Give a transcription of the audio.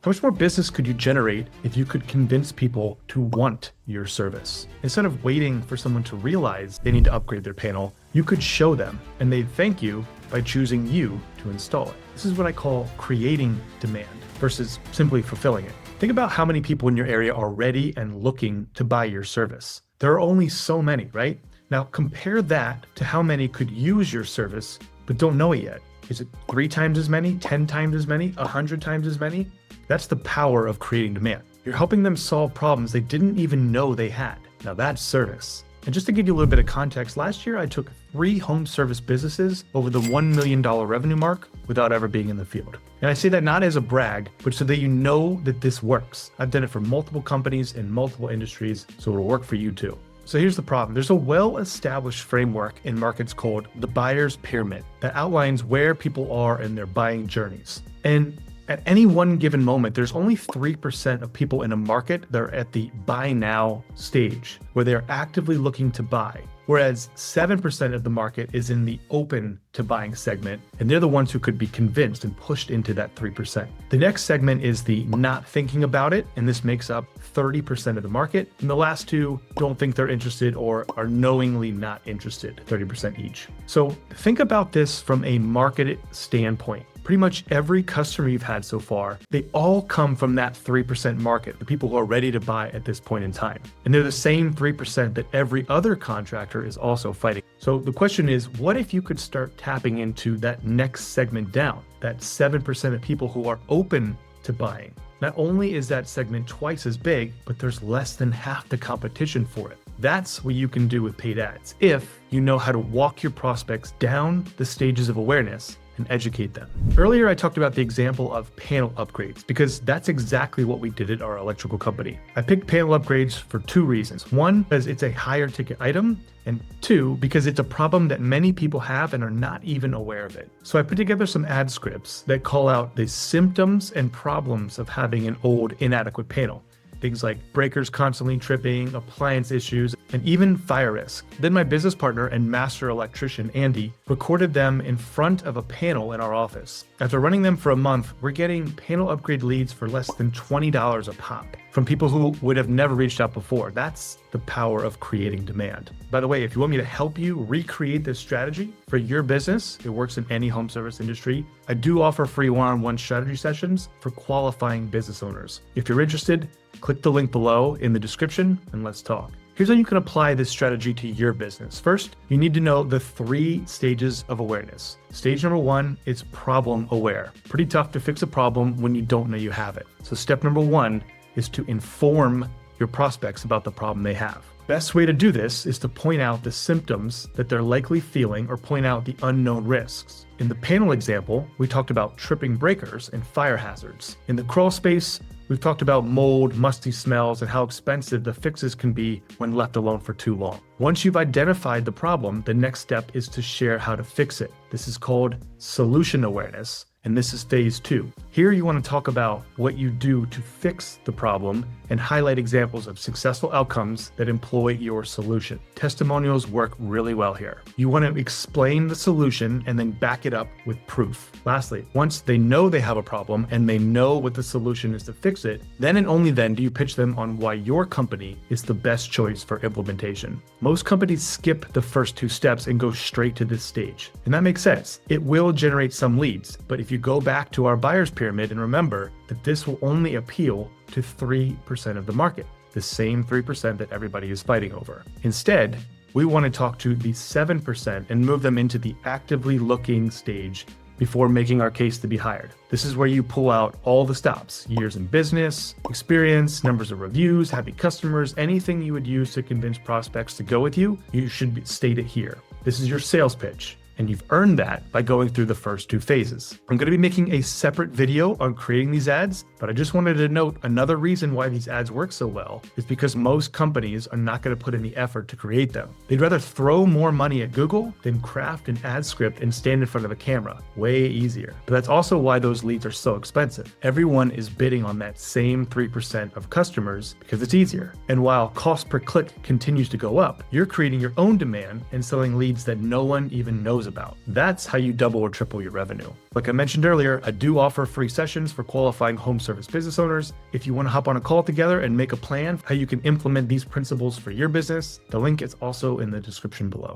How much more business could you generate if you could convince people to want your service? Instead of waiting for someone to realize they need to upgrade their panel, you could show them, and they'd thank you by choosing you to install it. This is what I call creating demand versus simply fulfilling it. Think about how many people in your area are ready and looking to buy your service. There are only so many, right? Now compare that to how many could use your service but don't know it yet. Is it 3 times as many, 10 times as many, 100 times as many? That's the power of creating demand. You're helping them solve problems they didn't even know they had. Now that's service. And just to give you a little bit of context, last year I took 3 home service businesses over the $1 million revenue mark without ever being in the field. And I say that not as a brag, but so that you know that this works. I've done it for multiple companies in multiple industries, so it'll work for you too. So here's the problem. There's a well-established framework in markets called the buyer's pyramid that outlines where people are in their buying journeys. And at any one given moment, there's only 3% of people in a market that are at the buy now stage, where they're actively looking to buy, whereas 7% of the market is in the open to buying segment, and they're the ones who could be convinced and pushed into that 3%. The next segment is the not thinking about it, and this makes up 30% of the market, and the last 2 don't think they're interested or are knowingly not interested, 30% each. So think about this from a market standpoint. Pretty much every customer you've had so far, they all come from that 3% market, the people who are ready to buy at this point in time. And they're the same 3% that every other contractor is also fighting. So the question is, what if you could start tapping into that next segment down, that 7% of people who are open to buying? Not only is that segment twice as big, but there's less than half the competition for it. That's what you can do with paid ads if you know how to walk your prospects down the stages of awareness and educate them. Earlier, I talked about the example of panel upgrades because that's exactly what we did at our electrical company. I picked panel upgrades for 2 reasons. 1, because it's a higher ticket item, and 2, because it's a problem that many people have and are not even aware of it. So I put together some ad scripts that call out the symptoms and problems of having an old, inadequate panel. Things like breakers constantly tripping, appliance issues, and even fire risk. Then my business partner and master electrician, Andy, recorded them in front of a panel in our office. After running them for a month, we're getting panel upgrade leads for less than $20 a pop from people who would have never reached out before. That's the power of creating demand. By the way, if you want me to help you recreate this strategy for your business, it works in any home service industry. I do offer free one-on-one strategy sessions for qualifying business owners. If you're interested, click the link below in the description and let's talk. Here's how you can apply this strategy to your business. First, you need to know the 3 stages of awareness. Stage number 1 is problem aware. Pretty tough to fix a problem when you don't know you have it. So step number 1 is to inform your prospects about the problem they have. Best way to do this is to point out the symptoms that they're likely feeling or point out the unknown risks. In the panel example, we talked about tripping breakers and fire hazards. In the crawl space, we've talked about mold, musty smells, and how expensive the fixes can be when left alone for too long. Once you've identified the problem, the next step is to share how to fix it. This is called solution awareness, and this is phase 2. Here you want to talk about what you do to fix the problem and highlight examples of successful outcomes that employ your solution. Testimonials work really well here. You want to explain the solution and then back it up with proof. Lastly, once they know they have a problem and they know what the solution is to fix it, then and only then do you pitch them on why your company is the best choice for implementation. Most companies skip the first 2 steps and go straight to this stage. And that makes sense. It will generate some leads, but if you go back to our buyer's pyramid and remember that this will only appeal to 3% of the market, the same 3% that everybody is fighting over. Instead, we want to talk to the 7% and move them into the actively looking stage before making our case to be hired. This is where you pull out all the stops: years in business, experience, numbers of reviews, happy customers, anything you would use to convince prospects to go with you, you should state it here. This is your sales pitch. And you've earned that by going through the first 2 phases. I'm going to be making a separate video on creating these ads, but I just wanted to note another reason why these ads work so well is because most companies are not going to put in the effort to create them. They'd rather throw more money at Google than craft an ad script and stand in front of a camera. Way easier. But that's also why those leads are so expensive. Everyone is bidding on that same 3% of customers because it's easier. And while cost per click continues to go up, you're creating your own demand and selling leads that no one even knows knows about. That's how you double or triple your revenue. Like I mentioned earlier, I do offer free sessions for qualifying home service business owners. If you want to hop on a call together and make a plan how you can implement these principles for your business, the link is also in the description below.